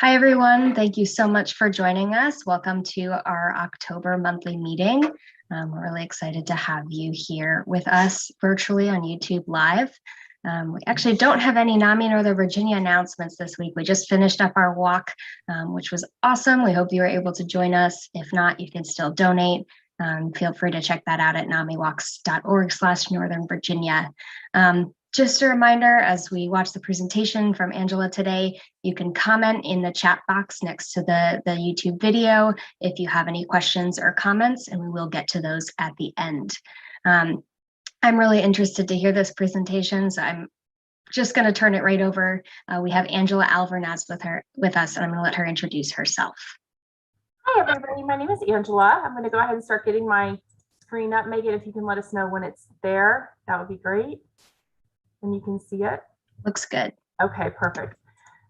Hi, everyone. Thank you so much for joining us. Welcome to our October monthly meeting. We're really excited to have you here with us virtually on YouTube Live. We actually don't have any NAMI Northern Virginia announcements this week. We just finished up our walk, which was awesome. We hope you were able to join us. If not, you can still donate. Feel free to check that out at namiwalks.org/Northern Virginia. Just a reminder, as we watch the presentation from Angela today, you can comment in the chat box next to the YouTube video if you have any questions or comments, and we will get to those at the end. I'm really interested to hear this presentation, so I'm just going to turn it right over. We have Angela Alvarez with us, and I'm going to let her introduce herself. Hi, everybody. My name is Angela. I'm going to go ahead and start getting my screen up. Megan, if you can let us know when it's there, that would be great. And you can see it. Looks good. Okay, perfect.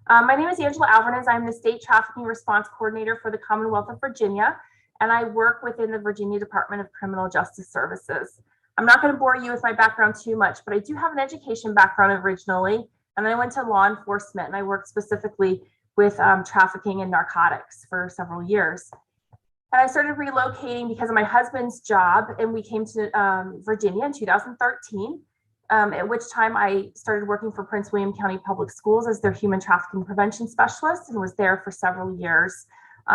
My name is Angela Alvarez. I'm the State Trafficking Response Coordinator for the Commonwealth of Virginia, and I work within the Virginia Department of Criminal Justice Services. I'm not going to bore you with my background too much, but I do have an education background originally, and I went to law enforcement, and I worked specifically with trafficking and narcotics for several years. And I started relocating because of my husband's job, and we came to Virginia in 2013. At which time I started working for Prince William County Public Schools as their human trafficking prevention specialist, and was there for several years,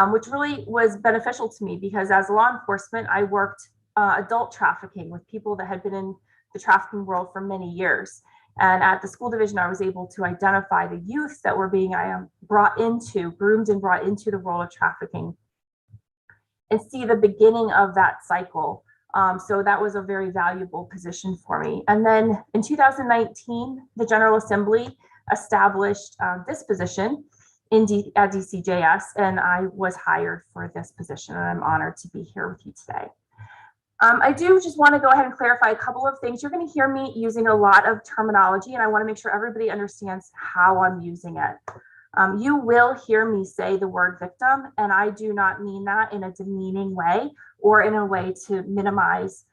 which really was beneficial to me because as law enforcement, I worked adult trafficking with people that had been in the trafficking world for many years. And at the school division, I was able to identify the youth that were being groomed and brought into the world of trafficking and see the beginning of that cycle. So that was a very valuable position for me. And then in 2019, the General Assembly established this position at DCJS, and I was hired for this position, and I'm honored to be here with you today. I do just want to go ahead and clarify a couple of things. You're going to hear me using a lot of terminology, and I want to make sure everybody understands how I'm using it. You will hear me say the word victim, and I do not mean that in a demeaning way or in a way to minimize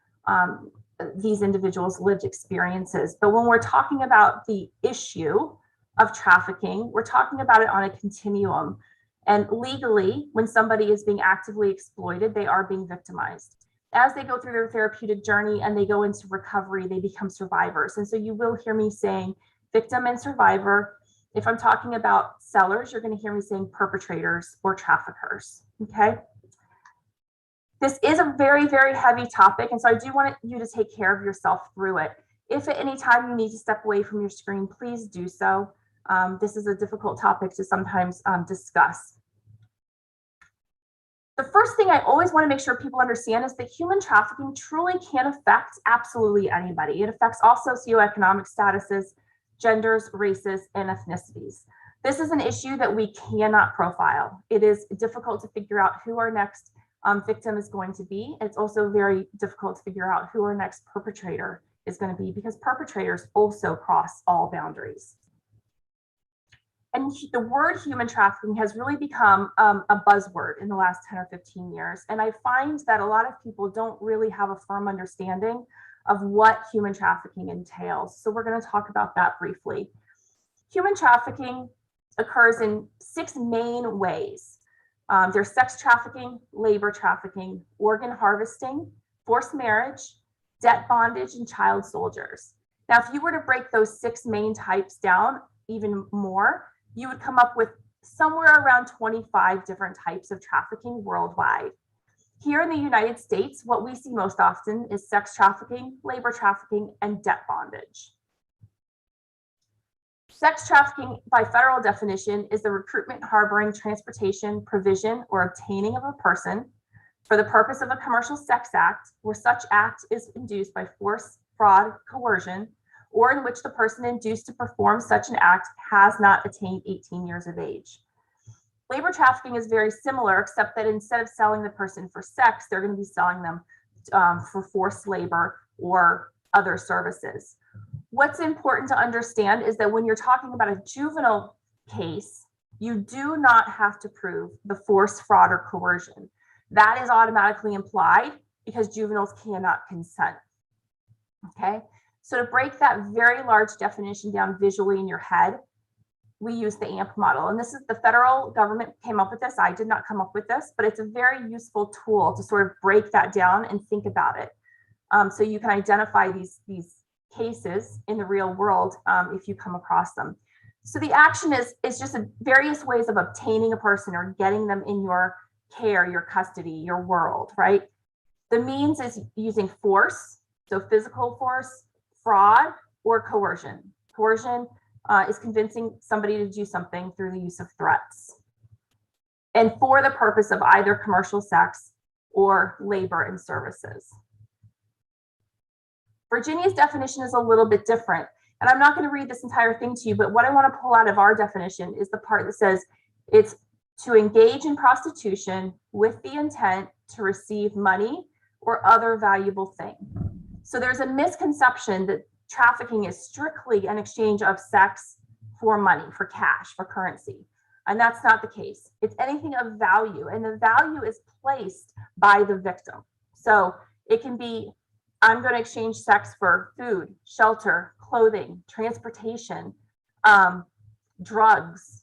these individuals' lived experiences. But when we're talking about the issue of trafficking, we're talking about it on a continuum. And legally, when somebody is being actively exploited, they are being victimized. As they go through their therapeutic journey and they go into recovery, they become survivors. And so you will hear me saying victim and survivor. If I'm talking about sellers, you're going to hear me saying perpetrators or traffickers, okay? This is a very, very heavy topic, and so I do want you to take care of yourself through it. If at any time you need to step away from your screen, please do so. This is a difficult topic to sometimes discuss. The first thing I always want to make sure people understand is that human trafficking truly can affect absolutely anybody. It affects all socioeconomic statuses, genders, races, and ethnicities. This is an issue that we cannot profile. It is difficult to figure out who our next victim is going to be. It's also very difficult to figure out who our next perpetrator is going to be because perpetrators also cross all boundaries. And the word human trafficking has really become a buzzword in the last 10 or 15 years. And I find that a lot of people don't really have a firm understanding of what human trafficking entails. So we're going to talk about that briefly. Human trafficking occurs in 6 main ways. There's sex trafficking, labor trafficking, organ harvesting, forced marriage, debt bondage, and child soldiers. Now, if you were to break those 6 main types down even more, you would come up with somewhere around 25 different types of trafficking worldwide. Here in the United States, what we see most often is sex trafficking, labor trafficking, and debt bondage. Sex trafficking, by federal definition, is the recruitment, harboring, transportation, provision, or obtaining of a person for the purpose of a commercial sex act, where such act is induced by force, fraud, coercion, or in which the person induced to perform such an act has not attained 18 years of age. Labor trafficking is very similar, except that instead of selling the person for sex, they're going to be selling them for forced labor or other services. What's important to understand is that when you're talking about a juvenile case, you do not have to prove the force, fraud, or coercion. That is automatically implied because juveniles cannot consent. Okay, so to break that very large definition down visually in your head, we use the AMP model. And this is the federal government came up with this. I did not come up with this, but it's a very useful tool to sort of break that down and think about it. So you can identify these cases in the real world if you come across them. So the action is just various ways of obtaining a person or getting them in your care, your custody, your world, right? The means is using force, so physical force, fraud, or coercion. Coercion is convincing somebody to do something through the use of threats, and for the purpose of either commercial sex or labor and services. Virginia's definition is a little bit different, and I'm not going to read this entire thing to you, but what I want to pull out of our definition is the part that says it's to engage in prostitution with the intent to receive money or other valuable thing. So there's a misconception that trafficking is strictly an exchange of sex for money, for cash, for currency. And that's not the case. It's anything of value, and the value is placed by the victim. So it can be, I'm going to exchange sex for food, shelter, clothing, transportation, drugs.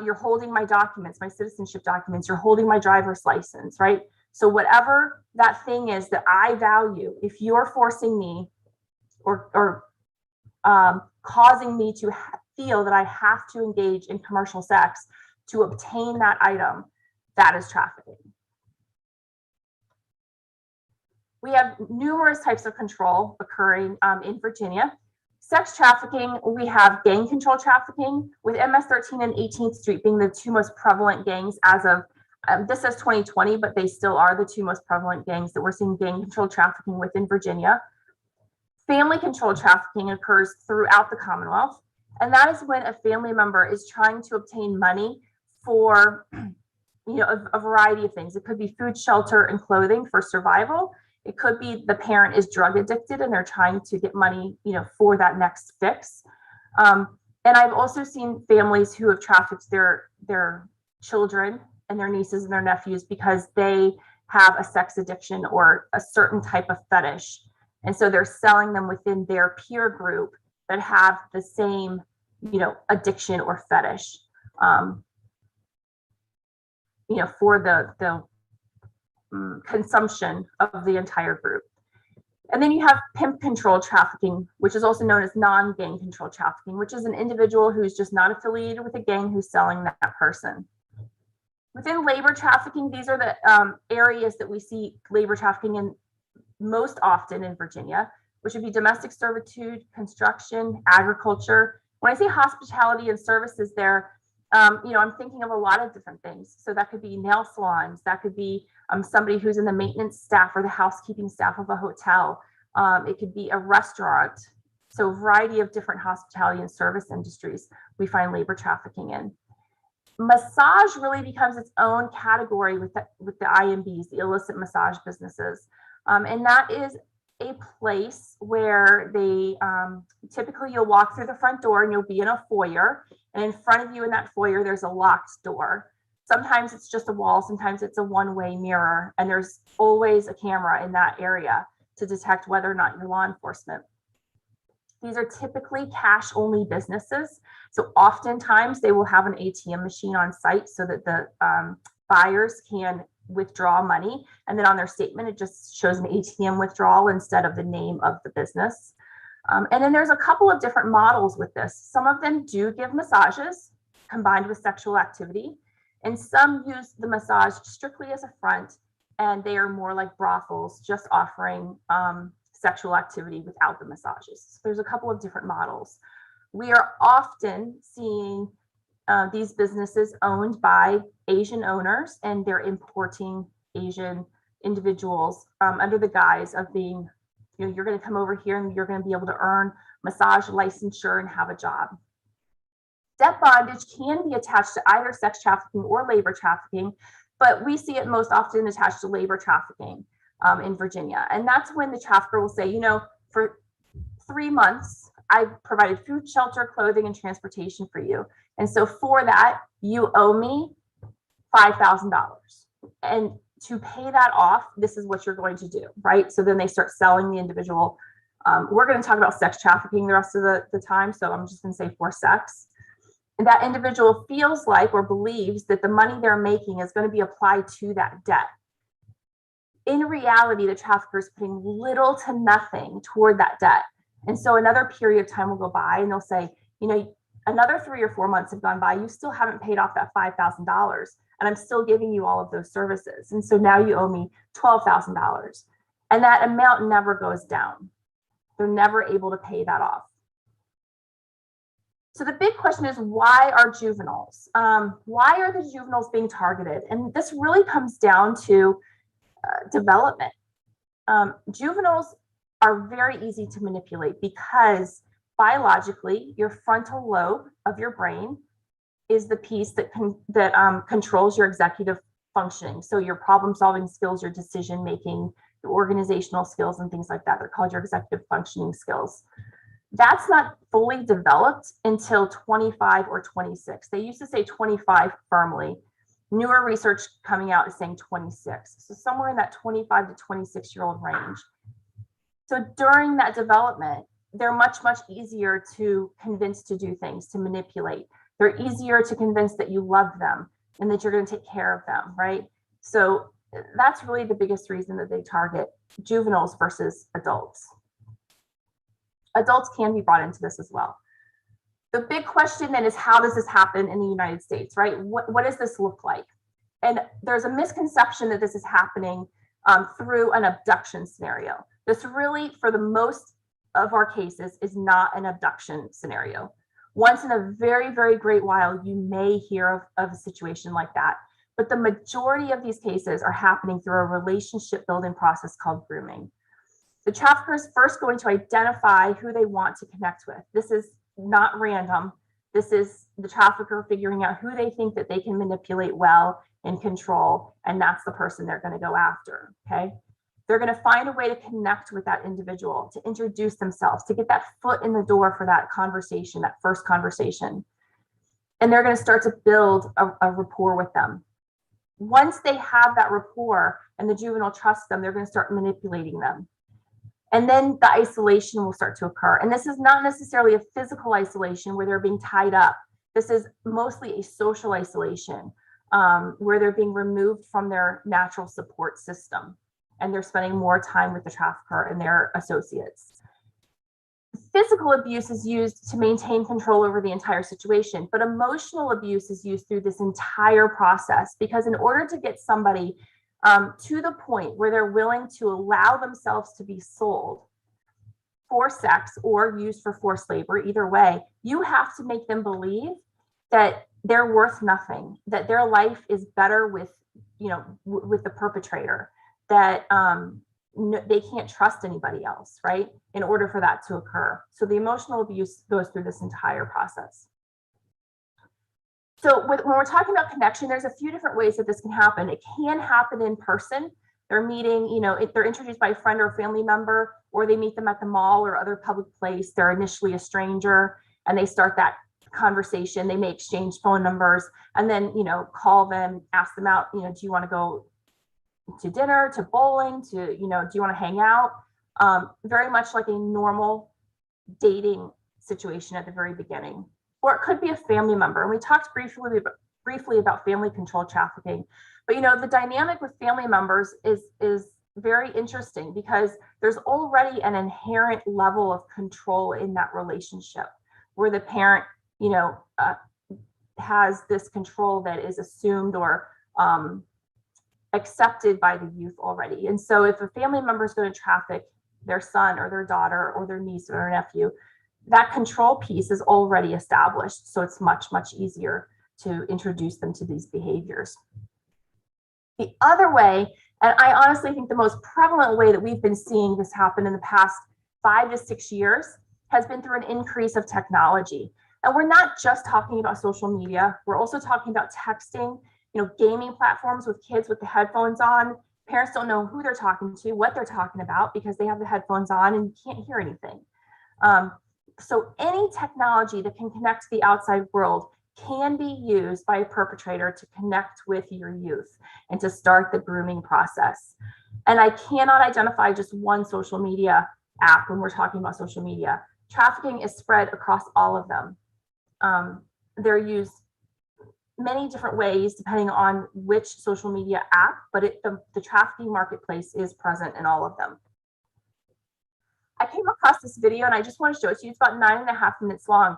You're holding my documents, my citizenship documents, you're holding my driver's license, right? So whatever that thing is that I value, if you're forcing me or causing me to feel that I have to engage in commercial sex to obtain that item, that is trafficking. We have numerous types of control occurring in Virginia. Sex trafficking, we have gang control trafficking, with MS 13 and 18th Street being the two most prevalent gangs as of, this says 2020, but they still are the two most prevalent gangs that we're seeing gang control trafficking within Virginia. Family control trafficking occurs throughout the Commonwealth, and that is when a family member is trying to obtain money for, a variety of things. It could be food, shelter, and clothing for survival. It could be the parent is drug addicted and they're trying to get money, for that next fix. And I've also seen families who have trafficked their children and their nieces and their nephews because they have a sex addiction or a certain type of fetish. And so they're selling them within their peer group that have the same, addiction or fetish, for the consumption of the entire group. And then you have pimp control trafficking, which is also known as non-gang control trafficking, which is an individual who's just not affiliated with a gang who's selling that person. Within labor trafficking, these are the areas that we see labor trafficking in most often in Virginia, which would be domestic servitude, construction, agriculture. When I say hospitality and services there, I'm thinking of a lot of different things. So that could be nail salons, that could be somebody who's in the maintenance staff or the housekeeping staff of a hotel. It could be a restaurant. So a variety of different hospitality and service industries we find labor trafficking in. Massage really becomes its own category with the IMBs, the illicit massage businesses. And that is a place where they typically you'll walk through the front door and you'll be in a foyer, and in front of you in that foyer there's a locked door. Sometimes it's just a wall, sometimes it's a one-way mirror, and there's always a camera in that area to detect whether or not you're law enforcement. These are typically cash-only businesses, so oftentimes they will have an ATM machine on site so that the buyers can withdraw money, and then on their statement it just shows an ATM withdrawal instead of the name of the business. And then there's a couple of different models with this. Some of them do give massages combined with sexual activity, and some use the massage strictly as a front, and they are more like brothels, just offering sexual activity without the massages. So there's a couple of different models. We are often seeing these businesses owned by Asian owners, and they're importing Asian individuals under the guise of being, you're going to come over here and you're going to be able to earn massage licensure and have a job. Debt bondage can be attached to either sex trafficking or labor trafficking, but we see it most often attached to labor trafficking in Virginia. And that's when the trafficker will say, for 3 months, I provided food, shelter, clothing, and transportation for you. And so for that, you owe me $5,000. And to pay that off, this is what you're going to do, right? So then they start selling the individual. We're going to talk about sex trafficking the rest of the time, so I'm just going to say for sex. that individual feels like or believes that the money they're making is going to be applied to that debt. In reality, the trafficker is putting little to nothing toward that debt. And so another period of time will go by and they'll say, another 3 or 4 months have gone by, you still haven't paid off that $5,000 and I'm still giving you all of those services. And so now you owe me $12,000. And that amount never goes down. They're never able to pay that off. So the big question is, why are juveniles? Why are the juveniles being targeted? And this really comes down to development. Juveniles are very easy to manipulate because biologically, your frontal lobe of your brain is the piece that controls your executive functioning. So your problem-solving skills, your decision-making, your organizational skills, and things like that. They're called your executive functioning skills. That's not fully developed until 25 or 26. They used to say 25 firmly. Newer research coming out is saying 26. So somewhere in that 25 to 26-year-old range. So during that development, they're much, much easier to convince to do things, to manipulate. They're easier to convince that you love them and that you're going to take care of them, right? So that's really the biggest reason that they target juveniles versus adults. Adults can be brought into this as well. The big question then is, how does this happen in the United States, right? What does this look like? And there's a misconception that this is happening through an abduction scenario. This really, for the most of our cases, is not an abduction scenario. Once in a very, very great while, you may hear of a situation like that. But the majority of these cases are happening through a relationship building process called grooming. The trafficker is first going to identify who they want to connect with. This is not random. This is the trafficker figuring out who they think that they can manipulate well and control, and that's the person they're going to go after, okay? They're going to find a way to connect with that individual, to introduce themselves, to get that foot in the door for that conversation, that first conversation. And they're going to start to build a rapport with them. Once they have that rapport and the juvenile trusts them, they're going to start manipulating them. And then the isolation will start to occur. And this is not necessarily a physical isolation where they're being tied up. This is mostly a social isolation where they're being removed from their natural support system. And they're spending more time with the trafficker and their associates. Physical abuse is used to maintain control over the entire situation, but emotional abuse is used through this entire process, because in order to get somebody to the point where they're willing to allow themselves to be sold for sex or used for forced labor, either way, you have to make them believe that they're worth nothing, that their life is better with, with the perpetrator, that they can't trust anybody else, right? In order for that to occur. So the emotional abuse goes through this entire process. So when we're talking about connection, there's a few different ways that this can happen. It can happen in person. They're meeting, if they're introduced by a friend or family member, or they meet them at the mall or other public place. They're initially a stranger and they start that conversation. They may exchange phone numbers and then, call them, ask them out, do you want to go to dinner, to bowling, to, do you want to hang out? Very much like a normal dating situation at the very beginning. Or it could be a family member. And we talked briefly about family control trafficking. But the dynamic with family members is very interesting, because there's already an inherent level of control in that relationship where the parent, has this control that is assumed or accepted by the youth already. And so if a family member is going to traffic their son or their daughter or their niece or their nephew, that control piece is already established. So it's much, much easier to introduce them to these behaviors. The other way, and I honestly think the most prevalent way that we've been seeing this happen in the past 5 to 6 years, has been through an increase of technology. And we're not just talking about social media. We're also talking about texting, gaming platforms with kids with the headphones on. Parents don't know who they're talking to, what they're talking about, because they have the headphones on and you can't hear anything. So any technology that can connect to the outside world can be used by a perpetrator to connect with your youth and to start the grooming process. And I cannot identify just one social media app when we're talking about social media. Trafficking is spread across all of them. they're used many different ways depending on which social media app, but the trafficking marketplace is present in all of them. I came across this video and I just want to show it to you. It's about 9.5 minutes long.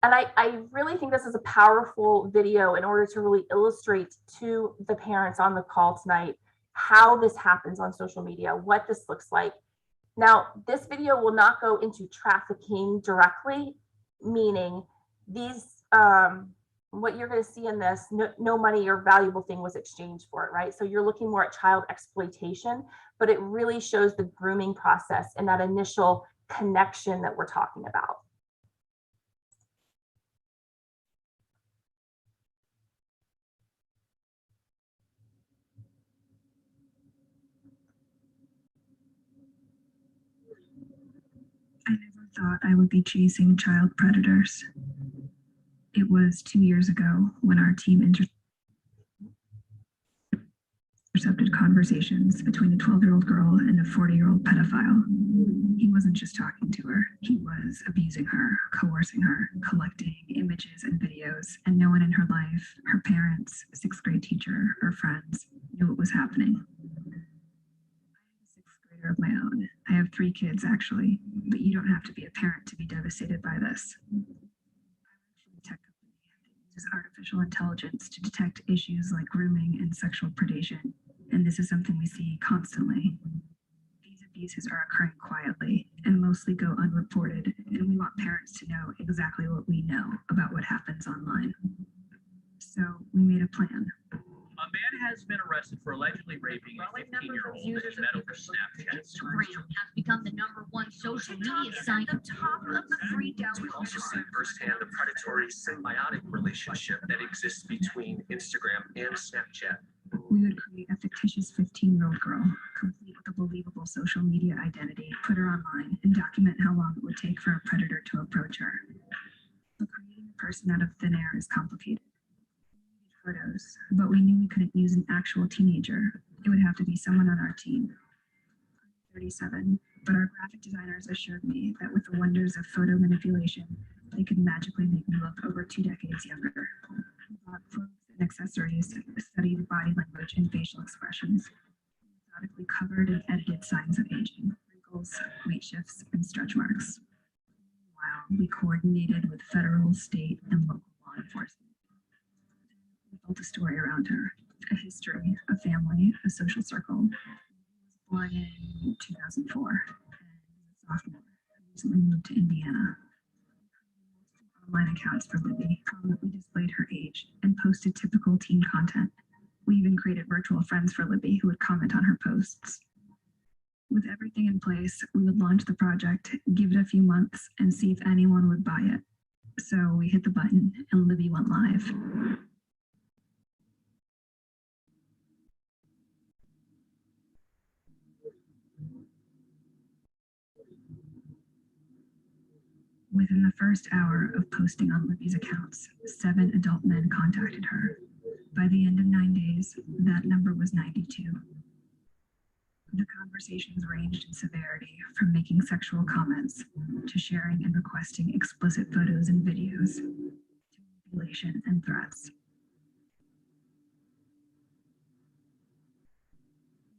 And I really think this is a powerful video in order to really illustrate to the parents on the call tonight how this happens on social media, what this looks like. Now, this video will not go into trafficking directly, meaning these, what you're going to see in this, no money or valuable thing was exchanged for it, right? So you're looking more at child exploitation, but it really shows the grooming process and that initial connection that we're talking about. I never thought I would be chasing child predators. It was 2 years ago when our team intercepted conversations between a 12-year-old girl and a 40-year-old pedophile. He wasn't just talking to her, he was abusing her, coercing her, collecting images and videos, and no one in her life, her parents, sixth grade teacher, or friends, knew what was happening. Of my own. I have 3 kids actually, but you don't have to be a parent to be devastated by this. I work for a tech company that uses artificial intelligence to detect issues like grooming and sexual predation, and this is something we see constantly. These abuses are occurring quietly and mostly go unreported, and we want parents to know exactly what we know about what happens online. So we made a plan. A man has been arrested for allegedly raping a 15-year-old and met over Snapchat. Instagram has become the #1 social media site at the top of the free download. We've also seen firsthand the predatory symbiotic relationship that exists between Instagram and Snapchat. We would create a fictitious 15-year-old girl, complete with a believable social media identity, put her online, and document how long it would take for a predator to approach her. But creating a person out of thin air is complicated. Photos, but we knew we couldn't use an actual teenager. It would have to be someone on our team. I'm 37, but our graphic designers assured me that with the wonders of photo manipulation, they could magically make me look over 2 decades younger. We bought clothes and accessories, studied body language and facial expressions, methodically covered and edited signs of aging, wrinkles, weight shifts, and stretch marks. Meanwhile, we coordinated with federal, state, and local law enforcement. Built a story around her, a history, a family, a social circle. She was born in 2004 and as a sophomore. Recently moved to Indiana. Online accounts for Libby prominently displayed her age and posted typical teen content. We even created virtual friends for Libby who would comment on her posts. With everything in place, we would launch the project, give it a few months, and see if anyone would buy it. So we hit the button and Libby went live. Within the first hour of posting on Libby's accounts, 7 adult men contacted her. By the end of 9 days, that number was 92. The conversations ranged in severity from making sexual comments to sharing and requesting explicit photos and videos to manipulation and threats.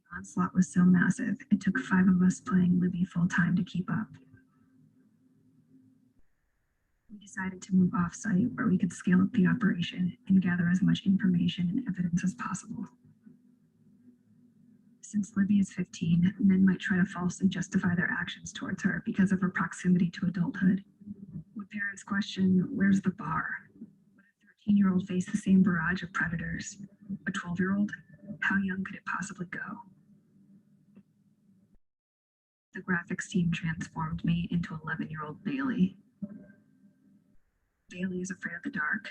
The onslaught was so massive, it took 5 of us playing Libby full-time to keep up. We decided to move off-site where we could scale up the operation and gather as much information and evidence as possible. Since Libby is 15, men might try to falsely justify their actions towards her because of her proximity to adulthood. Would parents question, where's the bar? Would a 13-year-old face the same barrage of predators? A 12-year-old? How young could it possibly go? The graphics team transformed me into 11-year-old Bailey. Bailey is afraid of the dark.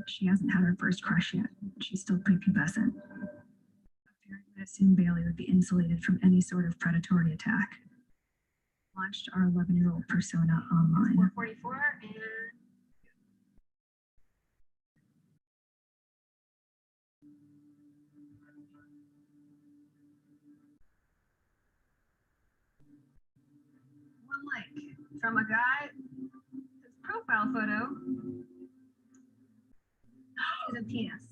She hasn't had her first crush yet. She's still prepubescent. A parent would assume Bailey would be insulated from any sort of predatory attack. Launched our 11-year-old persona online. 444 and One like from a guy, his profile photo is a penis.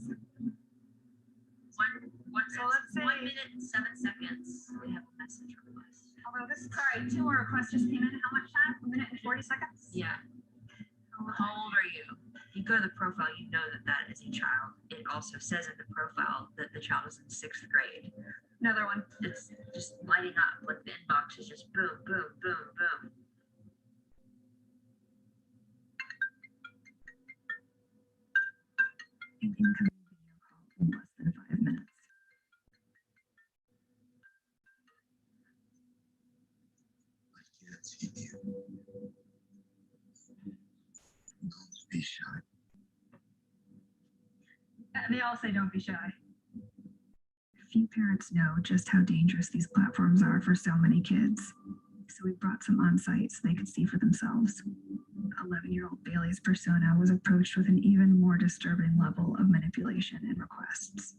So let's say 1 minute and 7 seconds. We have a message request. Although this, sorry, 2 more requests just came in. How much time? 1 minute and 40 seconds? Yeah. How old are you? You go to the profile, you know that that is a child. It also says in the profile that the child is in 6th grade. Another one. It's just lighting up, like the inbox is just boom, boom, boom, boom. An incoming video call in less than 5 minutes. I can't see you. Don't be shy. They all say don't be shy. Few parents know just how dangerous these platforms are for so many kids. So we brought some on site so they could see for themselves. 11-year-old Bailey's persona was approached with an even more disturbing level of manipulation and requests.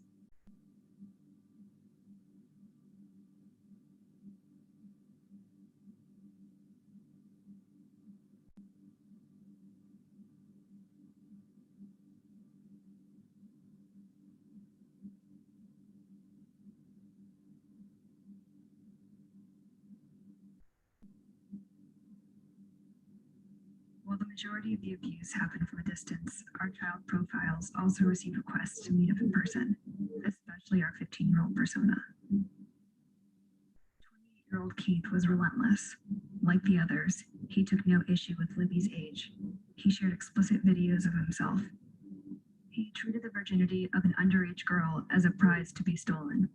While the majority of the abuse happened from a distance, our child profiles also receive requests to meet up in person, especially our 15-year-old persona. 28-year-old Keith was relentless. Like the others, he took no issue with Libby's age. He shared explicit videos of himself. He treated the virginity of an underage girl as a prize to be stolen.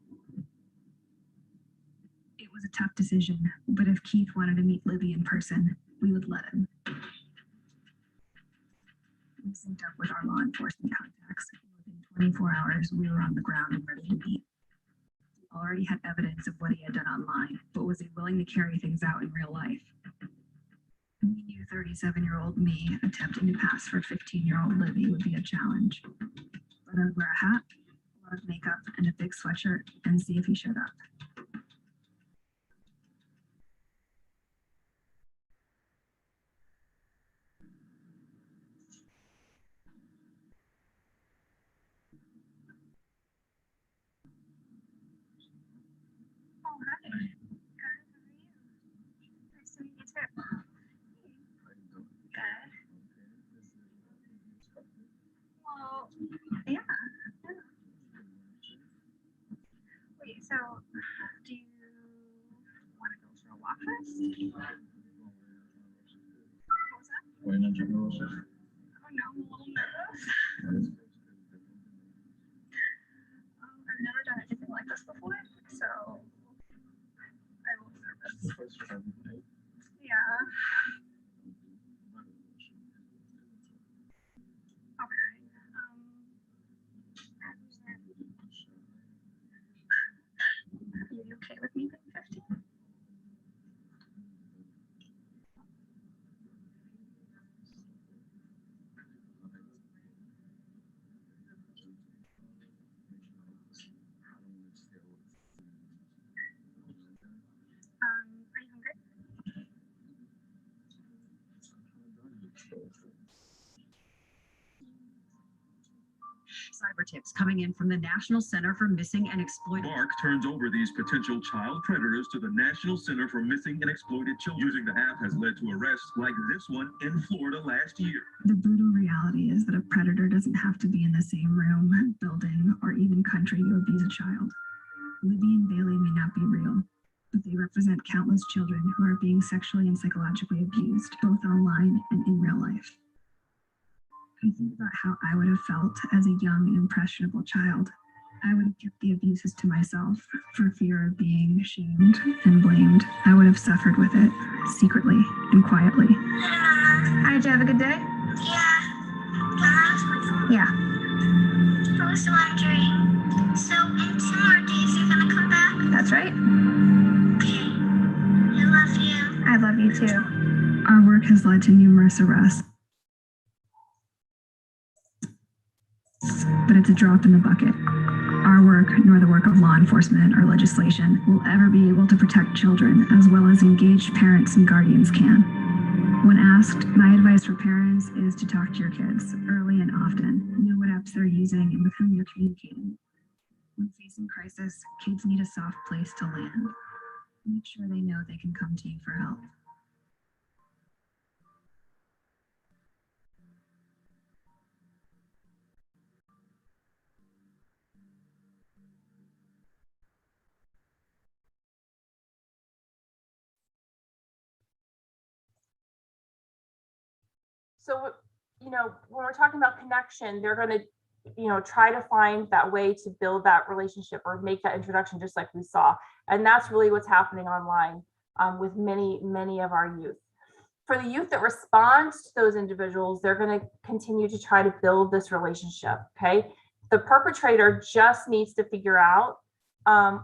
It was a tough decision, but if Keith wanted to meet Libby in person, we would let him. We synced up with our law enforcement contacts. Within 24 hours, we were on the ground and ready to meet. We already had evidence of what he had done online, but was he willing to carry things out in real life? We knew 37-year-old me attempting to pass for 15-year-old Libby would be a challenge. But I'd wear a hat, a lot of makeup, and a big sweatshirt and see if he showed up. Oh, hi. Good. How are you? Nice to meet you too. Good. Well, yeah. Wait, so do you want to go for a walk first? What was that? Oh no, I'm a little nervous. I've never done anything like this before, so I'm a little nervous. Yeah. Okay. Are you okay with me being 50? Are you hungry? Cyber tips coming in from the National Center for Missing and Exploited. Mark turns over these potential child predators to the National Center for Missing and Exploited Children. Using the app has led to arrests like this one in Florida last year. The brutal reality is that a predator doesn't have to be in the same room, building, or even country to abuse a child. Libby and Bailey may not be real, but they represent countless children who are being sexually and psychologically abused, both online and in real life. I think about how I would have felt as a young and impressionable child. I would have kept the abuses to myself for fear of being shamed and blamed. I would have suffered with it secretly and quietly. Hi, did you have a good day? Yeah. Can I ask my phone? Yeah. I was wondering, so in 2 more days you're gonna come back? That's right. Okay. I love you. I love you too. Our work has led to numerous arrests, but it's a drop in the bucket. Our work, nor the work of law enforcement or legislation, will ever be able to protect children as well as engaged parents and guardians can. When asked, my advice for parents is to talk to your kids early and often. Know what apps they're using and with whom you're communicating. When facing crisis, kids need a soft place to land. Make sure they know they can come to you for help. So, you know, when we're talking about connection, they're going to, you know, try to find that way to build that relationship or make that introduction, just like we saw. And that's really what's happening online with many of our youth. For the youth that responds to those individuals, they're going to continue to try to build this relationship. Okay. The perpetrator just needs to figure out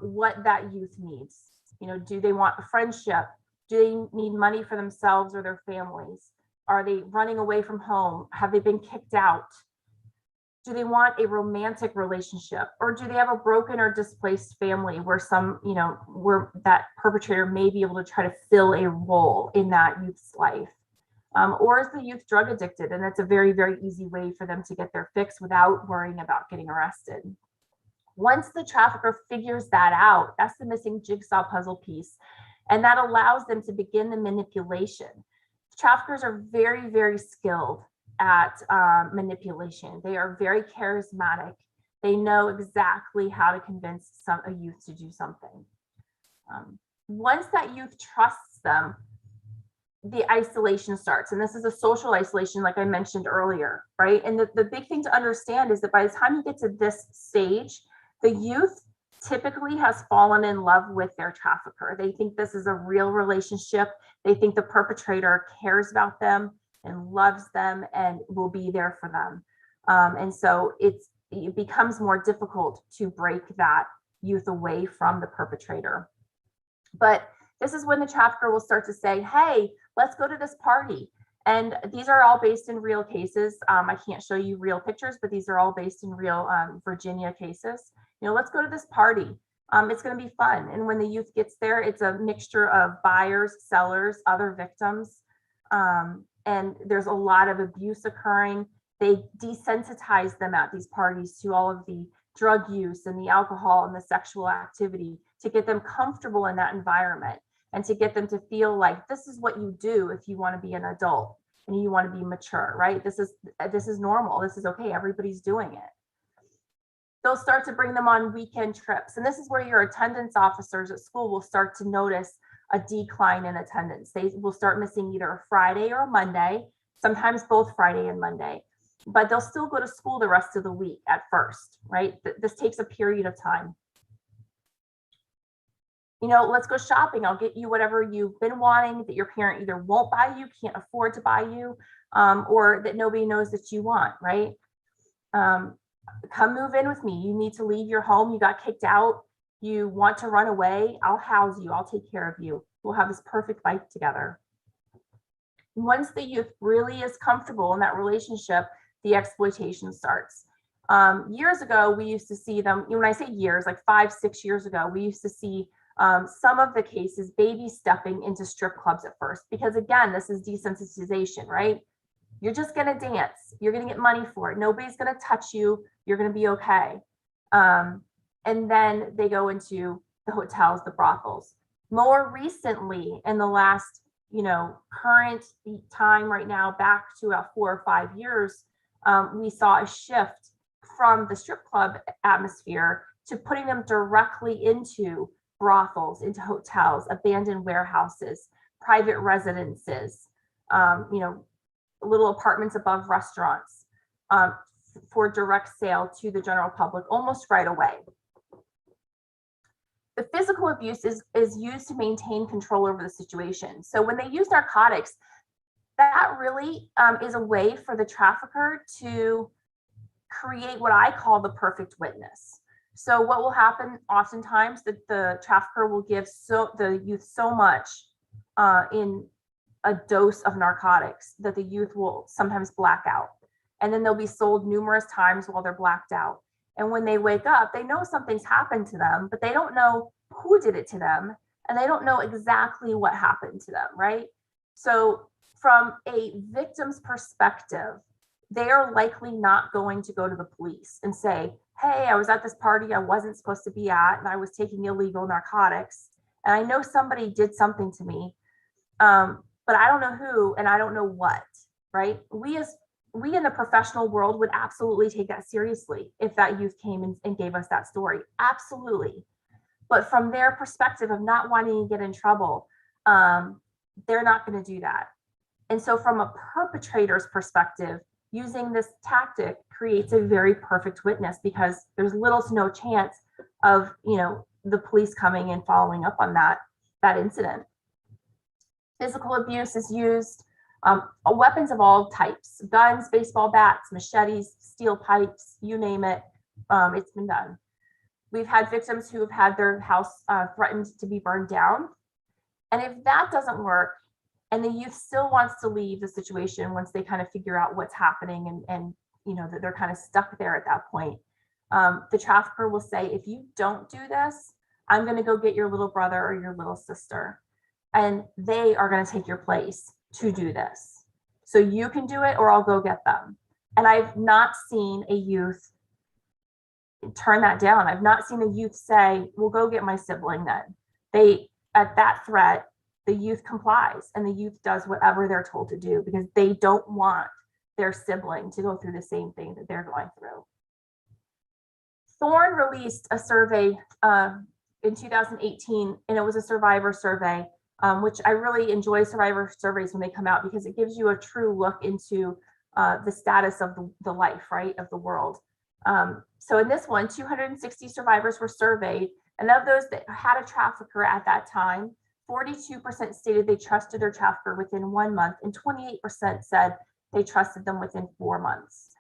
what that youth needs. You know, do they want a friendship? Do they need money for themselves or their families? Are they running away from home? Have they been kicked out? Do they want a romantic relationship, or do they have a broken or displaced family where where that perpetrator may be able to try to fill a role in that youth's life? Or is the youth drug addicted? And it's a very, very easy way for them to get their fix without worrying about getting arrested. Once the trafficker figures that out, that's the missing jigsaw puzzle piece. And that allows them to begin the manipulation. Traffickers are very, very skilled at manipulation. They are very charismatic. They know exactly how to convince a youth to do something. Once that youth trusts them, the isolation starts. And this is a social isolation, like I mentioned earlier, right? And the big thing to understand is that by the time you get to this stage, the youth typically has fallen in love with their trafficker. They think this is a real relationship. They think the perpetrator cares about them and loves them and will be there for them. And so it becomes more difficult to break that youth away from the perpetrator. But this is when the trafficker will start to say, hey, let's go to this party. And these are all based in real cases. I can't show you real pictures, but these are all based in real Virginia cases. You know, let's go to this party. It's going to be fun. And when the youth gets there, it's a mixture of buyers, sellers, other victims. And there's a lot of abuse occurring. They desensitize them at these parties to all of the drug use and the alcohol and the sexual activity to get them comfortable in that environment and to get them to feel like this is what you do if you want to be an adult and you want to be mature, right? This is normal. This is okay. Everybody's doing it. They'll start to bring them on weekend trips. And this is where your attendance officers at school will start to notice a decline in attendance. They will start missing either a Friday or a Monday, sometimes both Friday and Monday, but they'll still go to school the rest of the week at first, right? This takes a period of time. You know, let's go shopping. I'll get you whatever you've been wanting that your parent either won't buy you, can't afford to buy you, or that nobody knows that you want, right? Come move in with me. You need to leave your home. You got kicked out. You want to run away. I'll house you. I'll take care of you. We'll have this perfect life together. Once the youth really is comfortable in that relationship, the exploitation starts. Years ago, we used to see them, when I say years, like 5-6 years ago, we used to see some of the cases baby stepping into strip clubs at first, because again, this is desensitization, right? You're just going to dance. You're going to get money for it. Nobody's going to touch you. You're going to be okay. And then they go into the hotels, the brothels. More recently, in the last, current time right now, back to about 4 or 5 years, we saw a shift from the strip club atmosphere to putting them directly into brothels, into hotels, abandoned warehouses, private residences, little apartments above restaurants, for direct sale to the general public almost right away. The physical abuse is used to maintain control over the situation. So when they use narcotics, that really is a way for the trafficker to create what I call the perfect witness. So what will happen oftentimes, that the trafficker will give the youth so much in a dose of narcotics that the youth will sometimes black out. And then they'll be sold numerous times while they're blacked out. And when they wake up, they know something's happened to them, but they don't know who did it to them. And they don't know exactly what happened to them, right? So from a victim's perspective, they are likely not going to go to the police and say, hey, I was at this party I wasn't supposed to be at, and I was taking illegal narcotics. And I know somebody did something to me, but I don't know who, and I don't know what, right? We in the professional world would absolutely take that seriously if that youth came and gave us that story. Absolutely. But from their perspective of not wanting to get in trouble, they're not going to do that. And so from a perpetrator's perspective, using this tactic creates a very perfect witness, because there's little to no chance of, the police coming and following up on that incident. Physical abuse is used, weapons of all types, guns, baseball bats, machetes, steel pipes, you name it, it's been done. We've had victims who have had their house threatened to be burned down. And if that doesn't work, and the youth still wants to leave the situation once they kind of figure out what's happening and that they're kind of stuck there at that point, the trafficker will say, if you don't do this, I'm going to go get your little brother or your little sister, and they are going to take your place to do this. So you can do it, or I'll go get them. And I've not seen a youth turn that down. I've not seen a youth say, well, go get my sibling then. At that threat, the youth complies, and the youth does whatever they're told to do, because they don't want their sibling to go through the same thing that they're going through. Thorne released a survey in 2018, and it was a survivor survey, which I really enjoy survivor surveys when they come out, because it gives you a true look into the status of the life, right, of the world. So in this one, 260 survivors were surveyed, and of those that had a trafficker at that time, 42% stated they trusted their trafficker within 1 month, and 28% said they trusted them within 4 months.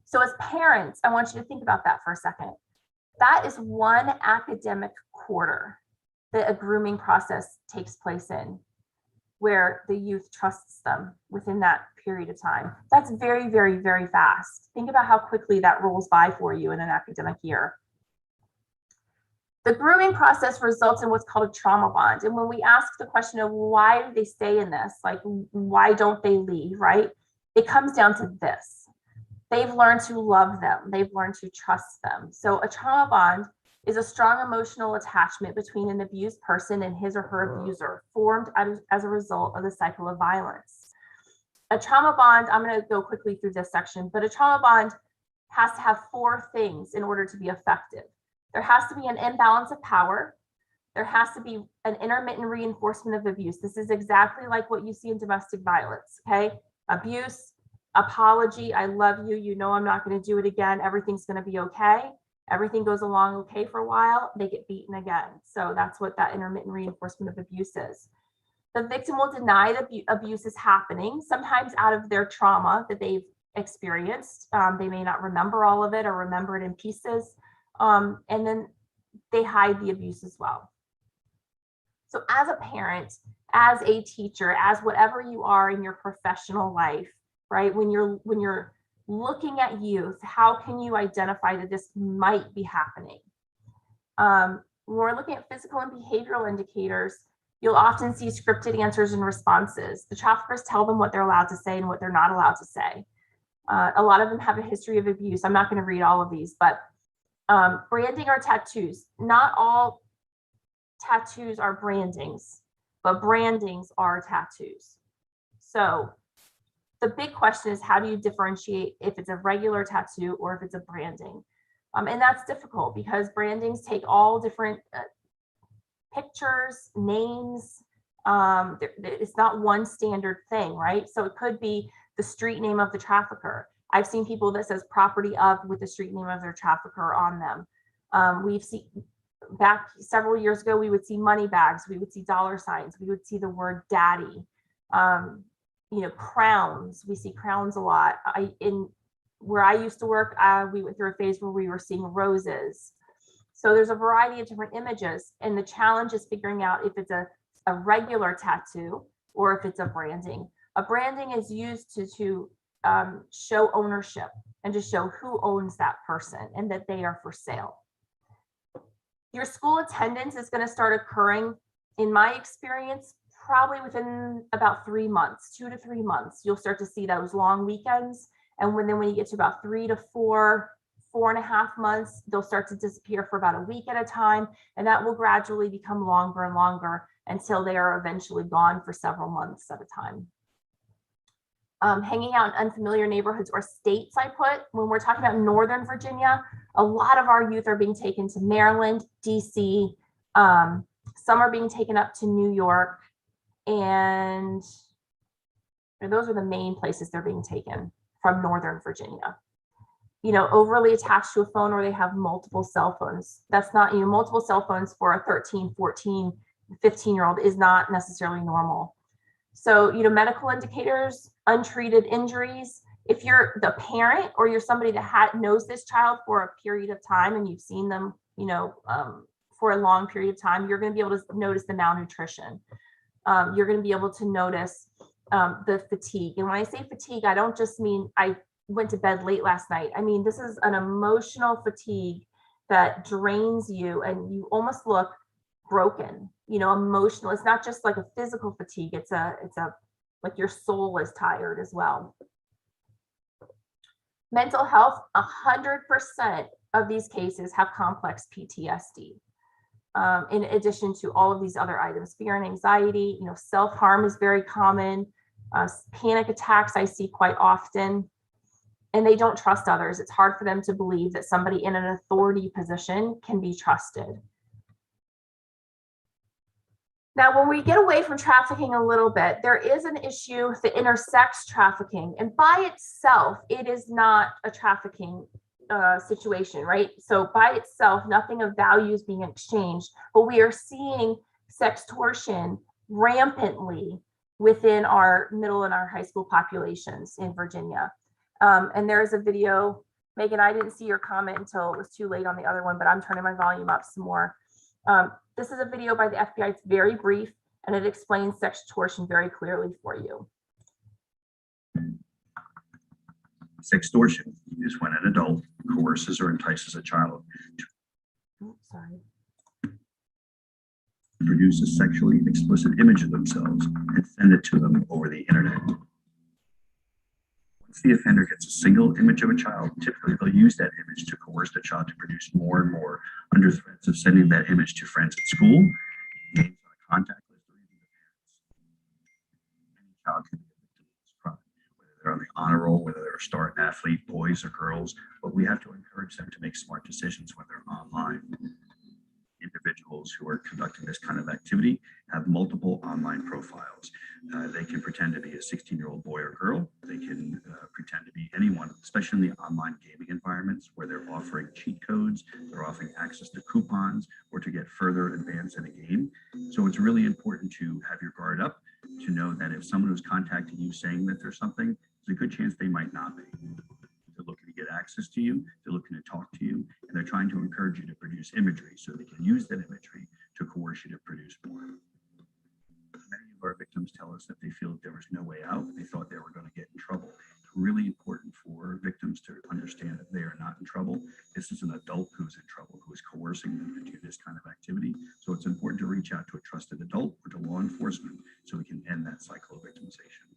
So as parents, I want you to think about that for a second. That is one academic quarter that a grooming process takes place in, where the youth trusts them within that period of time. That's very, very, very fast. Think about how quickly that rolls by for you in an academic year. The grooming process results in what's called a trauma bond. And when we ask the question of why do they stay in this, like why don't they leave, right? It comes down to this. They've learned to love them. They've learned to trust them. So a trauma bond is a strong emotional attachment between an abused person and his or her abuser, formed as a result of the cycle of violence. A trauma bond, I'm going to go quickly through this section, but a trauma bond has to have 4 things in order to be effective. There has to be an imbalance of power. There has to be an intermittent reinforcement of abuse. This is exactly like what you see in domestic violence, okay? Abuse, apology, I love you, you know I'm not going to do it again, everything's going to be okay. Everything goes along okay for a while, they get beaten again. So that's what that intermittent reinforcement of abuse is. The victim will deny that abuse is happening, sometimes out of their trauma that they've experienced. They may not remember all of it or remember it in pieces. And then they hide the abuse as well. So as a parent, as a teacher, as whatever you are in your professional life, right? When you're looking at youth, how can you identify that this might be happening? When we're looking at physical and behavioral indicators, you'll often see scripted answers and responses. The traffickers tell them what they're allowed to say and what they're not allowed to say. A lot of them have a history of abuse. I'm not going to read all of these, but branding or tattoos. Not all tattoos are brandings, but brandings are tattoos. So the big question is, how do you differentiate if it's a regular tattoo or if it's a branding? And that's difficult because brandings take all different pictures, names. It's not one standard thing, right? So it could be the street name of the trafficker. I've seen people that says property of with the street name of their trafficker on them. We've seen back several years ago, we would see money bags, we would see dollar signs, we would see the word daddy, crowns. We see crowns a lot. Where I used to work, we went through a phase where we were seeing roses. So there's a variety of different images, and the challenge is figuring out if it's a regular tattoo or if it's a branding. A branding is used to show ownership and to show who owns that person and that they are for sale. Your school attendance is going to start occurring, in my experience, probably within about 3 months, 2 to 3 months, you'll start to see those long weekends. And when you get to about 3 to 4, 4.5 months, they'll start to disappear for about a week at a time. And that will gradually become longer and longer until they are eventually gone for several months at a time. Hanging out in unfamiliar neighborhoods or states, I put, when we're talking about Northern Virginia, a lot of our youth are being taken to Maryland, DC. Some are being taken up to New York, and those are the main places they're being taken from Northern Virginia. You know, overly attached to a phone, or they have multiple cell phones. That's not, multiple cell phones for a 13, 14, 15-year-old is not necessarily normal. So, medical indicators, untreated injuries. If you're the parent or you're somebody that knows this child for a period of time and you've seen them, for a long period of time, you're going to be able to notice the malnutrition. You're going to be able to notice the fatigue. And when I say fatigue, I don't just mean I went to bed late last night. I mean, this is an emotional fatigue that drains you and you almost look broken, emotional. It's not just like a physical fatigue. It's a like your soul is tired as well. Mental health, 100% of these cases have complex PTSD. In addition to all of these other items, fear and anxiety, self-harm is very common. Panic attacks I see quite often, and they don't trust others. It's hard for them to believe that somebody in an authority position can be trusted. Now, when we get away from trafficking a little bit, there is an issue that intersects trafficking, and by itself, it is not a trafficking situation, right? So by itself, nothing of value is being exchanged, but we are seeing sextortion rampantly within our middle and our high school populations in Virginia. And there's a video, Megan, I didn't see your comment until it was too late on the other one, but I'm turning my volume up some more. This is a video by the FBI. It's very brief, and it explains sextortion very clearly for you. Sextortion is when an adult coerces or entices a child to produce a sexually explicit image of themselves and send it to them over the internet. Once the offender gets a single image of a child, typically they'll use that image to coerce the child to produce more and more under threats of sending that image to friends at school, names on a contact list, or even the parents. Any child can be a victim of this crime, whether they're on the honor roll, whether they're a star athlete, boys or girls, but we have to encourage them to make smart decisions when they're online. Individuals who are conducting this kind of activity have multiple online profiles. They can pretend to be a 16-year-old boy or girl. They can pretend to be anyone, especially in the online gaming environments where they're offering cheat codes, they're offering access to coupons, or to get further advanced in a game. So it's really important to have your guard up, to know that if someone who's contacting you saying that there's something, there's a good chance they might not be. They're looking to get access to you, they're looking to talk to you, and they're trying to encourage you to produce imagery so they can use that imagery to coerce you to produce more. Many of our victims tell us that they feel that there was no way out. They thought they were going to get in trouble. It's really important for victims to understand that they are not in trouble. This is an adult who's in trouble, who is coercing them to do this kind of activity. So it's important to reach out to a trusted adult or to law enforcement so we can end that cycle of victimization.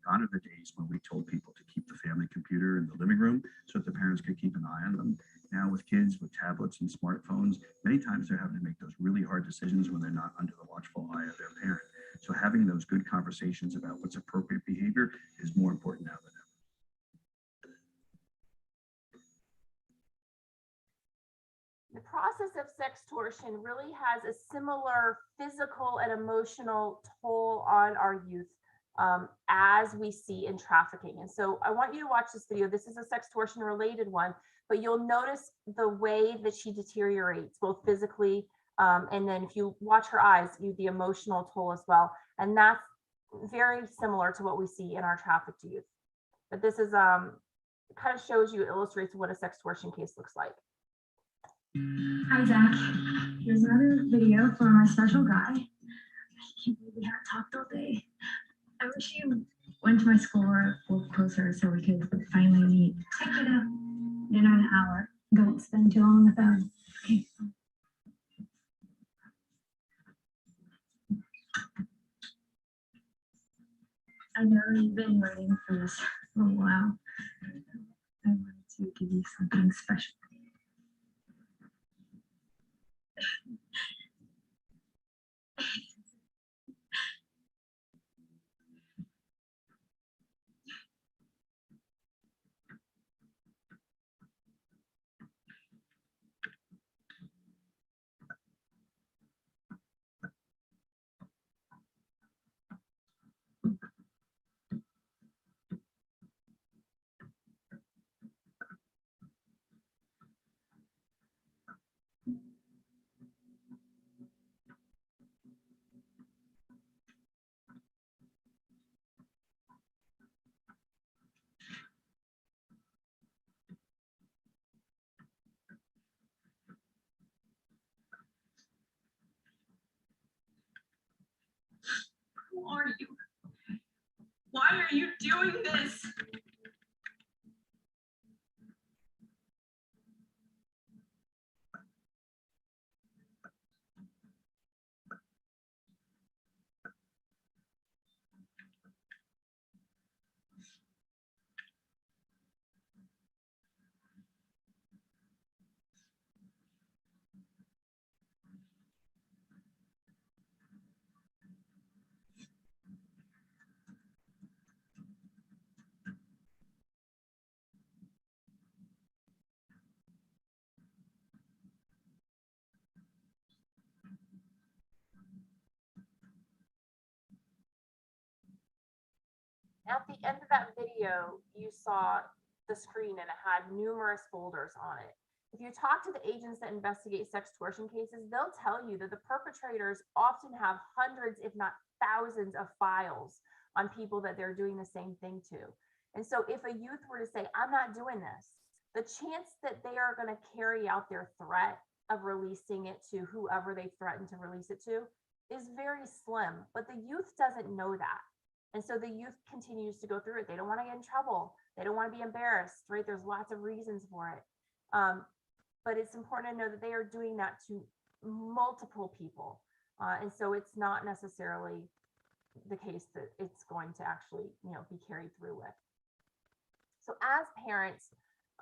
Gone are the days when we told people to keep the family computer in the living room so that the parents could keep an eye on them. Now with kids with tablets and smartphones, many times they're having to make those really hard decisions when they're not under the watchful eye of their parent. So having those good conversations about what's appropriate behavior is more important now than ever. The process of sextortion really has a similar physical and emotional toll on our youth as we see in trafficking. And so I want you to watch this video. This is a sextortion related one, but you'll notice the way that she deteriorates both physically and then if you watch her eyes, the emotional toll as well. And that's very similar to what we see in our trafficked youth. But this is it kind of shows you, illustrates what a sextortion case looks like. Hi, Zach. Here's another video from our special guy. I can't believe we haven't talked all day. I wish you went to my school or closer so we could finally meet. Check it out. In an hour. Don't spend too long on the phone. Okay. I know you've been waiting for this for a while. I wanted to give you something special. Who are you? Why are you doing this? At the end of that video, you saw the screen and it had numerous folders on it. If you talk to the agents that investigate sextortion cases, they'll tell you that the perpetrators often have hundreds, if not thousands, of files on people that they're doing the same thing to. And so if a youth were to say, I'm not doing this, the chance that they are going to carry out their threat of releasing it to whoever they threatened to release it to is very slim. But the youth doesn't know that. And so the youth continues to go through it. They don't want to get in trouble. They don't want to be embarrassed, right? There's lots of reasons for it. But it's important to know that they are doing that to multiple people. And so it's not necessarily the case that it's going to actually, be carried through with. So as parents,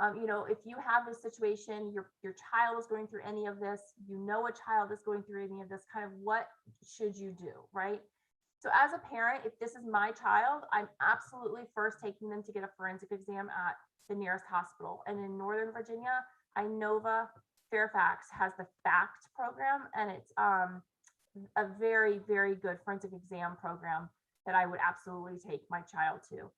if you have this situation, your child is going through any of this, a child is going through any of this, kind of what should you do, right? So as a parent, if this is my child, I'm absolutely first taking them to get a forensic exam at the nearest hospital. And in Northern Virginia, Inova Fairfax has the FACT program, and it's a very, very good forensic exam program that I would absolutely take my child to.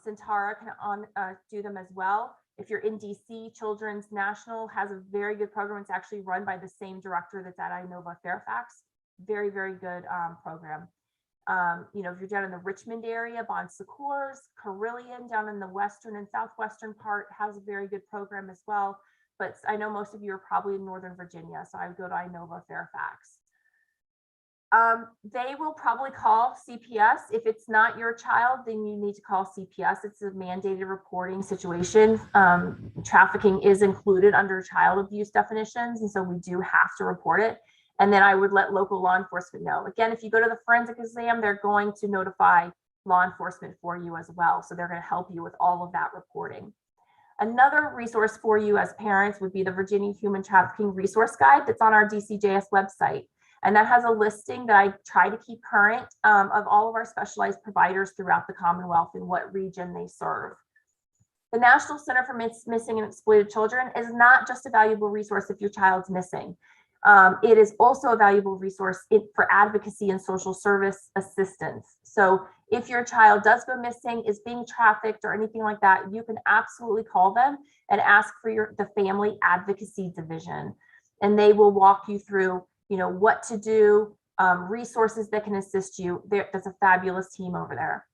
Centara can do them as well. If you're in DC, Children's National has a very good program. It's actually run by the same director that's at Inova Fairfax. Very, very good program. If you're down in the Richmond area, Bon Secours, Carillion down in the western and southwestern part has a very good program as well. But I know most of you are probably in Northern Virginia, so I would go to Inova Fairfax. They will probably call CPS. If it's not your child, then you need to call CPS. It's a mandated reporting situation. Trafficking is included under child abuse definitions, and so we do have to report it. And then I would let local law enforcement know. Again, if you go to the forensic exam, they're going to notify law enforcement for you as well. So they're going to help you with all of that reporting. Another resource for you as parents would be the Virginia Human Trafficking Resource Guide that's on our DCJS website. And that has a listing that I try to keep current of all of our specialized providers throughout the Commonwealth and what region they serve. The National Center for Missing and Exploited Children is not just a valuable resource if your child's missing. It is also a valuable resource for advocacy and social service assistance. So if your child does go missing, is being trafficked or anything like that, you can absolutely call them and ask for the family advocacy division. And they will walk you through, what to do, resources that can assist you. That's a fabulous team over there.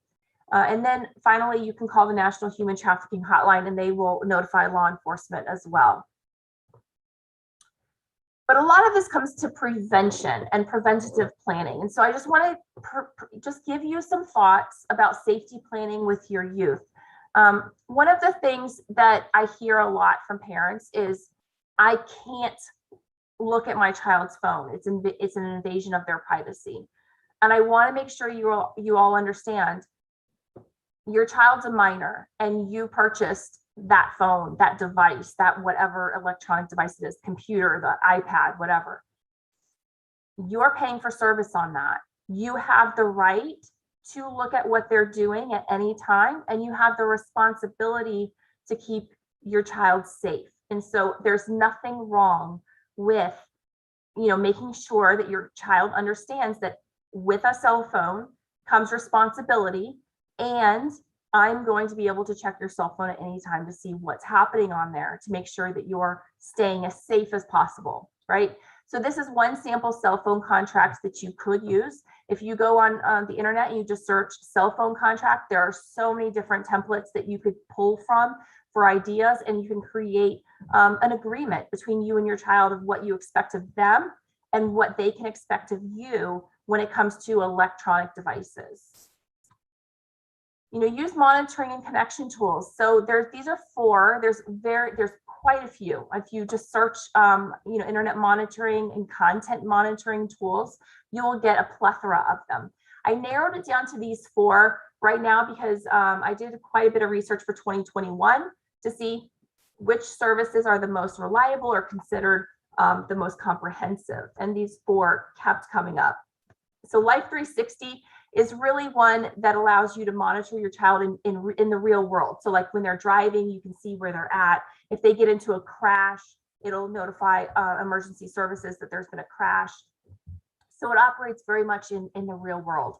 And then finally, you can call the National Human Trafficking Hotline and they will notify law enforcement as well. But a lot of this comes to prevention and preventative planning. And so I just want to just give you some thoughts about safety planning with your youth. One of the things that I hear a lot from parents is, I can't look at my child's phone. It's an invasion of their privacy. And I want to make sure you all understand, your child's a minor and you purchased that phone, that device, that whatever electronic device it is, computer, the iPad, whatever, you're paying for service on that. You have the right to look at what they're doing at any time, and you have the responsibility to keep your child safe. And so there's nothing wrong with, making sure that your child understands that with a cell phone comes responsibility, and I'm going to be able to check your cell phone at any time to see what's happening on there to make sure that you're staying as safe as possible, right? So this is one sample cell phone contract that you could use. If you go on the internet and you just search cell phone contract, there are so many different templates that you could pull from for ideas, and you can create an agreement between you and your child of what you expect of them and what they can expect of you when it comes to electronic devices. Use monitoring and connection tools. So these are 4. There's quite a few. If you just search, internet monitoring and content monitoring tools, you will get a plethora of them. I narrowed it down to these 4 right now because I did quite a bit of research for 2021 to see which services are the most reliable or considered the most comprehensive. And these 4 kept coming up. So Life 360 is really one that allows you to monitor your child in the real world. So like when they're driving, you can see where they're at. If they get into a crash, it'll notify emergency services that there's been a crash. So it operates very much in the real world.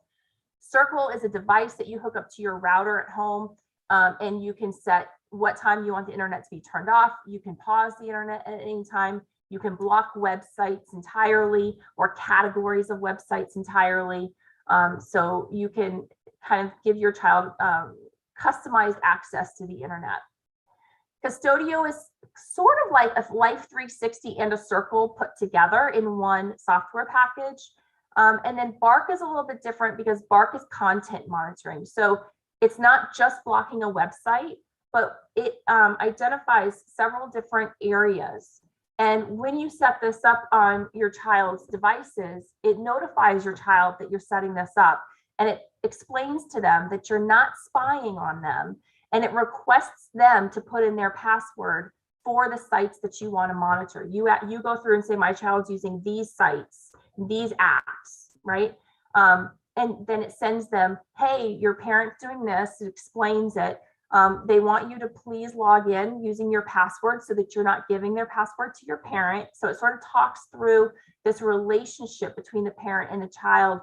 Circle is a device that you hook up to your router at home, and you can set what time you want the internet to be turned off. You can pause the internet at any time. You can block websites entirely or categories of websites entirely. So you can kind of give your child customized access to the internet. Custodio is sort of like a Life 360 and a Circle put together in one software package. And then Bark is a little bit different because Bark is content monitoring. So it's not just blocking a website, but it identifies several different areas. And when you set this up on your child's devices, it notifies your child that you're setting this up, and it explains to them that you're not spying on them, and it requests them to put in their password for the sites that you want to monitor. You go through and say, my child's using these sites, these apps, right? And then it sends them, hey, your parent's doing this. It explains it. They want you to please log in using your password so that you're not giving their password to your parent. So it sort of talks through this relationship between the parent and the child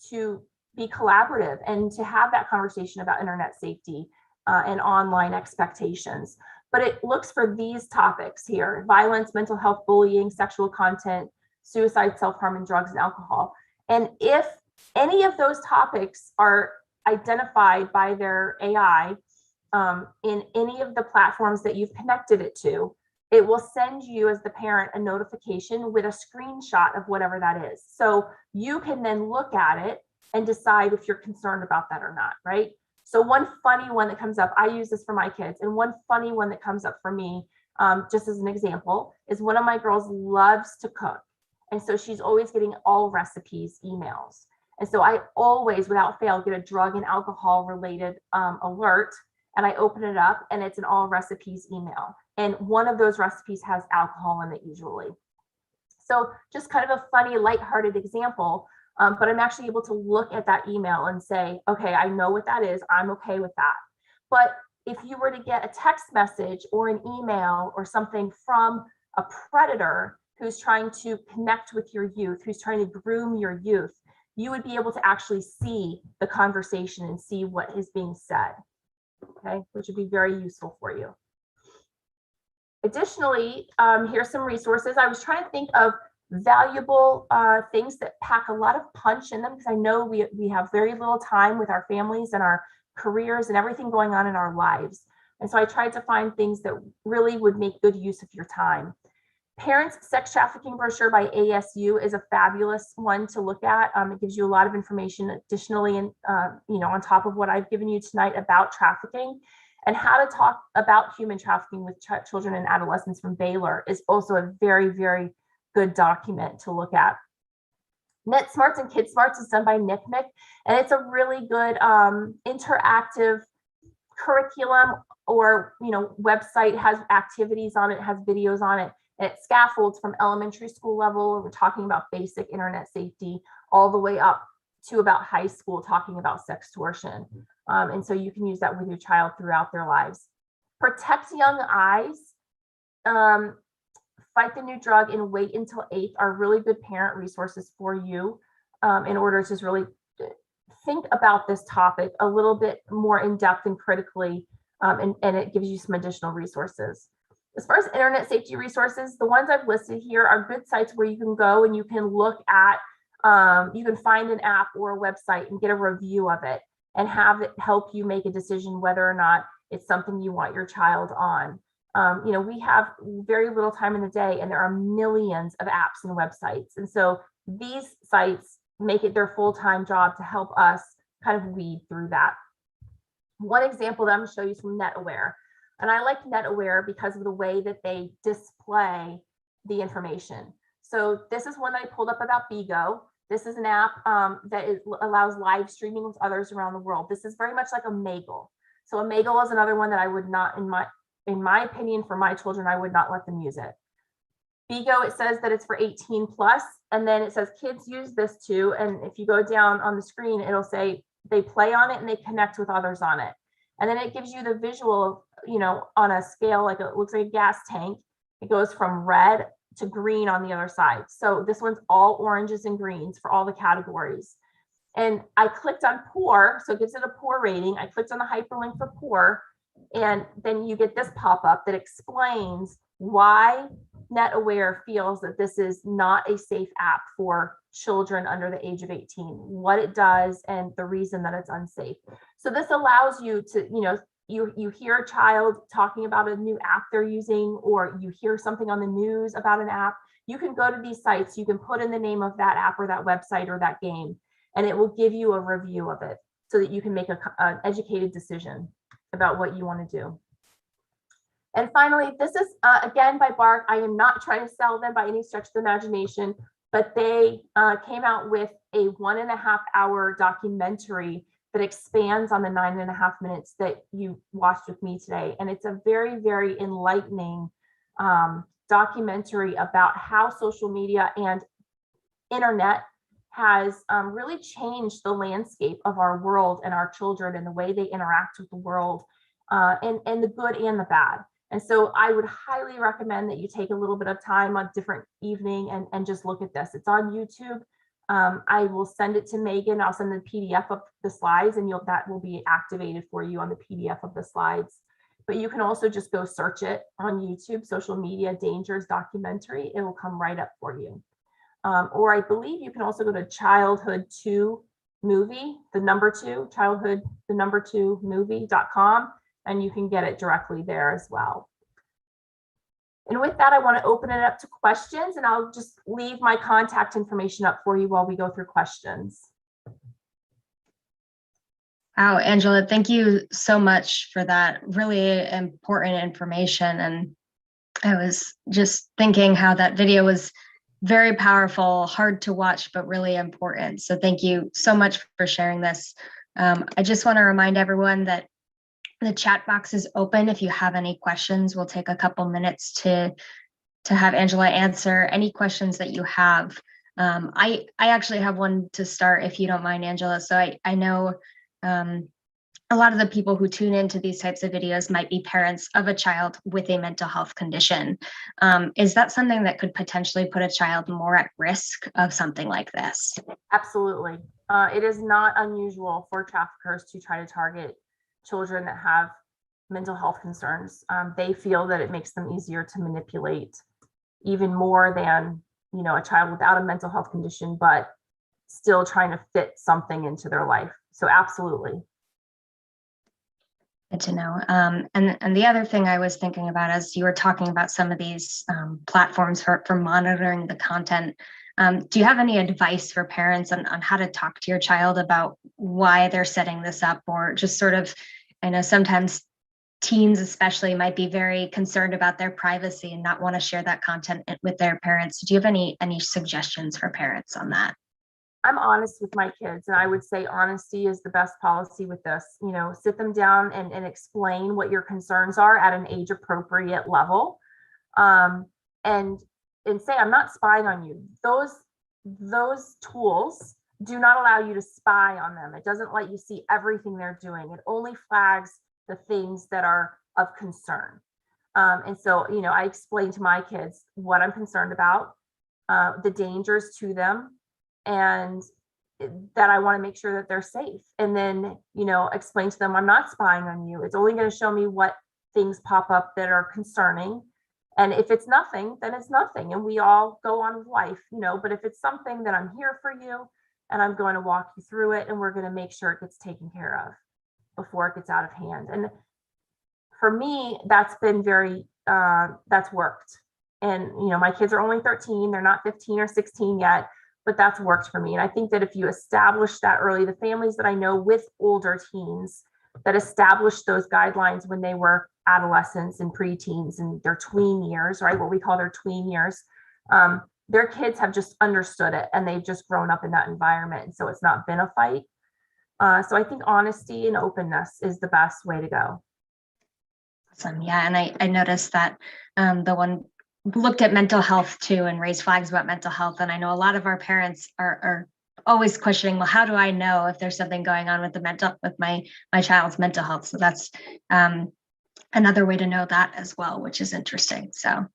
to be collaborative and to have that conversation about internet safety and online expectations. But it looks for these topics here: violence, mental health, bullying, sexual content, suicide, self-harm, and drugs and alcohol. And if any of those topics are identified by their AI in any of the platforms that you've connected it to, it will send you as the parent a notification with a screenshot of whatever that is. So you can then look at it and decide if you're concerned about that or not, right? So one funny one that comes up, I use this for my kids, and one funny one that comes up for me, just as an example, is one of my girls loves to cook. And so she's always getting all recipes emails. And so I always, without fail, get a drug and alcohol related alert, and I open it up and it's an all recipes email. And one of those recipes has alcohol in it usually. So just kind of a funny, lighthearted example, but I'm actually able to look at that email and say, okay, I know what that is. I'm okay with that. But if you were to get a text message or an email or something from a predator who's trying to connect with your youth, who's trying to groom your youth, you would be able to actually see the conversation and see what is being said, okay, which would be very useful for you. Additionally, here's some resources. I was trying to think of valuable things that pack a lot of punch in them, because I know we have very little time with our families and our careers and everything going on in our lives. And so I tried to find things that really would make good use of your time. Parents Sex Trafficking Brochure by ASU is a fabulous one to look at. It gives you a lot of information additionally, and on top of what I've given you tonight about trafficking, and how to talk about human trafficking with children and adolescents from Baylor is also a very, very good document to look at. Net Smarts and Kid Smarts is done by NCMEC, and it's a really good interactive curriculum or website. It has activities on it, has videos on it, and it scaffolds from elementary school level. We're talking about basic internet safety all the way up to about high school, talking about sextortion. And so you can use that with your child throughout their lives. Protect Young Eyes, Fight the New Drug, and Wait Until 8th are really good parent resources for you in order to just really think about this topic a little bit more in depth and critically, and it gives you some additional resources. As far as internet safety resources, the ones I've listed here are good sites where you can go and you can look at, you can find an app or a website and get a review of it and have it help you make a decision whether or not it's something you want your child on. We have very little time in the day and there are millions of apps and websites. And so these sites make it their full-time job to help us kind of weed through that. One example that I'm going to show you is from NetAware. And I like NetAware because of the way that they display the information. So this is one that I pulled up about Bigo. This is an app that allows live streaming with others around the world. This is very much like a Omegle. So Omegle is another one that I would not, in my opinion, for my children, I would not let them use it. Bigo, it says that it's for 18 plus, and then it says kids use this too. And if you go down on the screen, it'll say they play on it and they connect with others on it. And then it gives you the visual of, on a scale, like it looks like a gas tank. It goes from red to green on the other side. So this one's all oranges and greens for all the categories. And I clicked on poor, so it gives it a poor rating. I clicked on the hyperlink for poor, and then you get this pop-up that explains why NetAware feels that this is not a safe app for children under the age of 18, what it does, and the reason that it's unsafe. So this allows you to, you hear a child talking about a new app they're using, or you hear something on the news about an app, you can go to these sites, you can put in the name of that app or that website or that game, and it will give you a review of it so that you can make an educated decision about what you want to do. And finally, this is again by Bark. I am not trying to sell them by any stretch of the imagination, but they came out with a 1.5 hour documentary that expands on the 9.5 minutes that you watched with me today. And it's a very, very enlightening documentary about how social media and internet has really changed the landscape of our world and our children and the way they interact with the world, and the good and the bad. And so I would highly recommend that you take a little bit of time on a different evening and just look at this. It's on YouTube. I will send it to Megan. I'll send the PDF of the slides, and that will be activated for you on the PDF of the slides. But you can also just go search it on YouTube, social media dangers documentary. It will come right up for you. Or I believe you can also go to childhood 2 movie, the number 2, childhood, the number 2 movie.com, and you can get it directly there as well. And with that, I want to open it up to questions, and I'll just leave my contact information up for you while we go through questions. Wow, Angela, thank you so much for that really important information. And I was just thinking how that video was very powerful, hard to watch, but really important. So thank you so much for sharing this. I just want to remind everyone that the chat box is open. If you have any questions, we'll take a couple minutes to have Angela answer any questions that you have. I actually have one to start, if you don't mind, Angela. So I know a lot of the people who tune into these types of videos might be parents of a child with a mental health condition. Is that something that could potentially put a child more at risk of something like this? Absolutely. It is not unusual for traffickers to try to target children that have mental health concerns. They feel that it makes them easier to manipulate even more than, a child without a mental health condition, but still trying to fit something into their life. So absolutely. Good to know. And the other thing I was thinking about as you were talking about some of these platforms for monitoring the content, do you have any advice for parents on how to talk to your child about why they're setting this up, or just sort of, I know sometimes teens especially might be very concerned about their privacy and not want to share that content with their parents. Do you have any suggestions for parents on that? I'm honest with my kids, and I would say honesty is the best policy with this. You know, sit them down and explain what your concerns are at an age appropriate level, and say, I'm not spying on you. Those tools do not allow you to spy on them. It doesn't let you see everything they're doing. It only flags the things that are of concern. And so, you know, I explain to my kids what I'm concerned about, the dangers to them, and that I want to make sure that they're safe. And then, you know, explain to them, I'm not spying on you. It's only going to show me what things pop up that are concerning. And if it's nothing, then it's nothing. And we all go on with life, you know, but if it's something, then I'm here for you and I'm going to walk you through it, and we're going to make sure it gets taken care of before it gets out of hand. And for me, that's been that's worked. And, you know, my kids are only 13, they're not 15 or 16 yet, but that's worked for me. And I think that if you establish that early, the families that I know with older teens that established those guidelines when they were adolescents and preteens and their tween years, right, what we call their tween years, their kids have just understood it and they've just grown up in that environment. And so it's not been a fight. So I think honesty and openness is the best way to go. Awesome. Yeah. And I noticed that the one looked at mental health too and raised flags about mental health. And I know a lot of our parents are always questioning, well, how do I know if there's something going on with my child's mental health? So that's another way to know that as well, which is interesting. So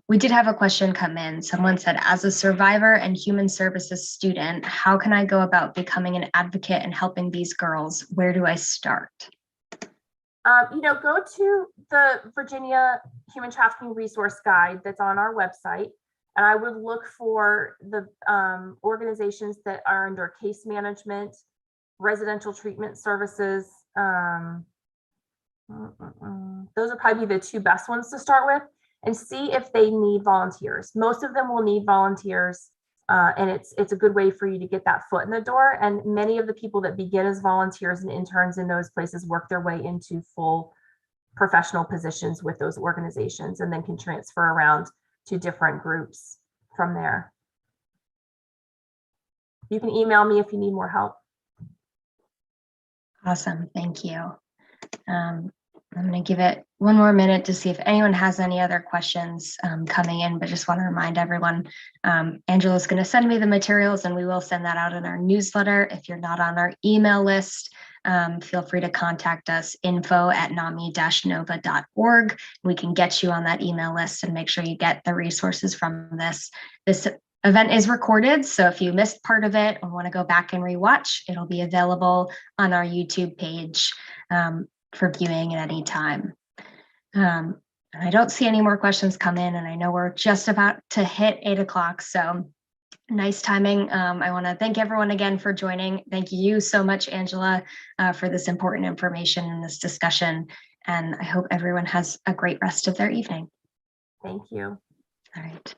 we did have a question come in. Someone said, as a survivor and human services student, how can I go about becoming an advocate and helping these girls? Where do I start? You know, go to the Virginia Human Trafficking Resource Guide that's on our website, and I would look for the organizations that are under case management, residential treatment services. Those are probably the two best ones to start with, and see if they need volunteers. Most of them will need volunteers, and it's a good way for you to get that foot in the door. And many of the people that begin as volunteers and interns in those places work their way into full professional positions with those organizations, and then can transfer around to different groups from there. You can email me if you need more help. Awesome. Thank you. I'm going to give it one more minute to see if anyone has any other questions coming in, but just want to remind everyone, Angela's going to send me the materials and we will send that out in our newsletter. If you're not on our email list, feel free to contact us, info@nami-nova.org. We can get you on that email list and make sure you get the resources from this. This event is recorded, so if you missed part of it or want to go back and rewatch, it'll be available on our YouTube page for viewing at any time. And I don't see any more questions come in, and I know we're just about to hit 8 o'clock, so nice timing. I want to thank everyone again for joining. Thank you so much, Angela, for this important information and this discussion, and I hope everyone has a great rest of their evening. Thank you. All right.